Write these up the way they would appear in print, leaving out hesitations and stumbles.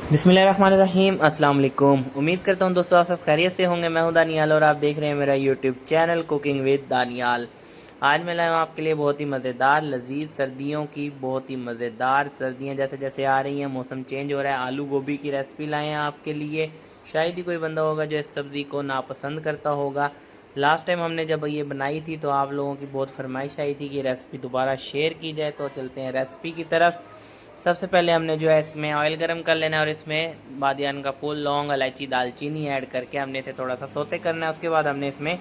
बिस्मिल्लाहिर्रहमानिर्रहीम। अस्सलाम वालेकुम। उम्मीद करता हूँ दोस्तों आप सब खैरियत से होंगे। मैं हूँ दानियाल और आप देख रहे हैं मेरा YouTube channel cooking with Daniyal. आज मैं लाया हूँ आपके लिए बहुत ही मज़ेदार लजीज सर्दियों की बहुत ही मज़ेदार सर्दियाँ जैसे जैसे आ रही हैं, मौसम चेंज हो रहा है, आलू गोभी की रेसिपी लाए हैं आपके लिए। शायद ही कोई बंदा होगा जो इस सब्ज़ी को नापसंद करता होगा। लास्ट टाइम हमने जब ये बनाई थी तो आप लोगों की बहुत फरमाइश आई थी कि रेसिपी दोबारा शेयर की जाए, तो चलते हैं रेसिपी की तरफ। सबसे पहले हमने जो है इसमें ऑयल गरम कर लेना है और इसमें बादियान का फूल, लौंग, इलायची, दालचीनी ऐड करके हमने इसे थोड़ा सा सोते करना है। उसके बाद हमने इसमें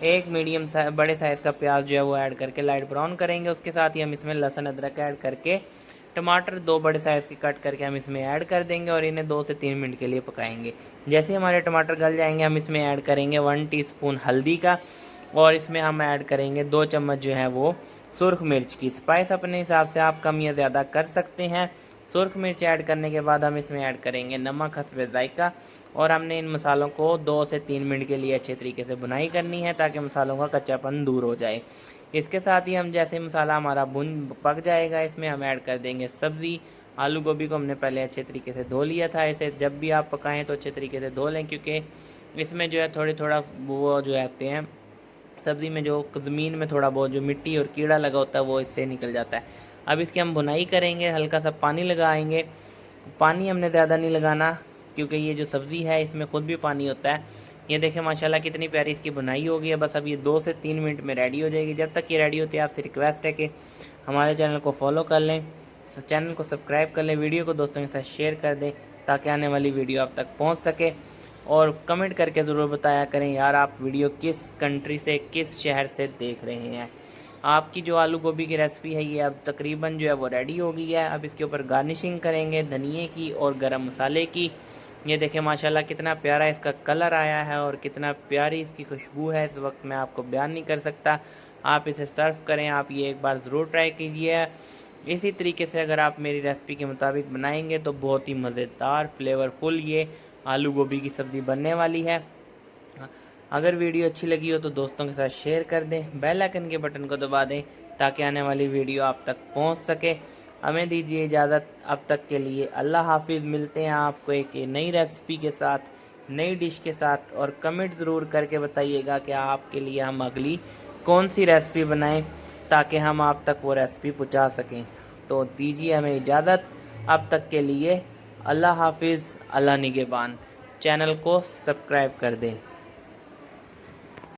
एक मीडियम बड़े साइज़ का प्याज जो है वो ऐड करके लाइट ब्राउन करेंगे। उसके साथ ही हम इसमें लहसुन अदरक ऐड करके टमाटर 2 बड़े साइज़ के कट करके हम इसमें ऐड कर देंगे और इन्हें 2 से 3 मिनट के लिए पकाएंगे। जैसे हमारे टमाटर गल जाएंगे हम इसमें ऐड करेंगे 1 टीस्पून हल्दी का और इसमें हम ऐड करेंगे 2 चम्मच जो है वो सुरख मिर्च की। स्पाइस अपने हिसाब से आप कम या ज़्यादा कर सकते हैं। सुरख मिर्च ऐड करने के बाद हम इसमें ऐड करेंगे नमक हस्बे ज़ायक़ा और हमने इन मसालों को 2 से 3 मिनट के लिए अच्छे तरीके से भुनाई करनी है ताकि मसालों का कच्चापन दूर हो जाए। इसके साथ ही हम जैसे मसाला हमारा भुन पक जाएगा इसमें हम ऐड कर देंगे सब्ज़ी। आलू गोभी को हमने पहले अच्छे तरीके से धो लिया था। इसे जब भी आप पकाएं तो अच्छे तरीके से धो लें क्योंकि इसमें जो है थोड़ा वो जो आते हैं सब्ज़ी में, जो ज़मीन में थोड़ा बहुत जो मिट्टी और कीड़ा लगा होता है वो इससे निकल जाता है। अब इसकी हम भुनाई करेंगे, हल्का सा पानी लगाएंगे। पानी हमने ज़्यादा नहीं लगाना क्योंकि ये जो सब्ज़ी है इसमें ख़ुद भी पानी होता है। ये देखें माशाल्लाह कितनी प्यारी इसकी भुनाई हो गई है। बस अब ये 2 से 3 मिनट में रेडी हो जाएगी। जब तक ये रेडी होती है आपसे रिक्वेस्ट है कि हमारे चैनल को फॉलो कर लें, चैनल को सब्सक्राइब कर लें, वीडियो को दोस्तों के साथ शेयर कर दें ताकि आने वाली वीडियो आप तक पहुँच सके। और कमेंट करके ज़रूर बताया करें यार आप वीडियो किस कंट्री से, किस शहर से देख रहे हैं। आपकी जो आलू गोभी की रेसिपी है ये अब तकरीबन जो है वो रेडी हो गई है। अब इसके ऊपर गार्निशिंग करेंगे धनिए की और गरम मसाले की। ये देखें माशाल्लाह कितना प्यारा इसका कलर आया है और कितना प्यारी इसकी खुशबू है, इस वक्त मैं आपको बयान नहीं कर सकता। आप इसे सर्व करें, आप ये एक बार ज़रूर ट्राई कीजिए। इसी तरीके से अगर आप मेरी रेसिपी के मुताबिक बनाएंगे तो बहुत ही मज़ेदार फ्लेवरफुल ये आलू गोभी की सब्ज़ी बनने वाली है। अगर वीडियो अच्छी लगी हो तो दोस्तों के साथ शेयर कर दें, बेल आइकन के बटन को दबा दें ताकि आने वाली वीडियो आप तक पहुंच सके। हमें दीजिए इजाज़त, अब तक के लिए अल्लाह हाफिज़। मिलते हैं आपको एक नई रेसिपी के साथ, नई डिश के साथ। और कमेंट ज़रूर करके बताइएगा कि आपके लिए हम अगली कौन सी रेसिपी बनाएं ताकि हम आप तक वो रेसिपी पहुंचा सकें। तो दीजिए हमें इजाज़त, अब तक के लिए अल्लाह हाफिज़, अल्लाह निगहबान। चैनल को सब्सक्राइब कर दें।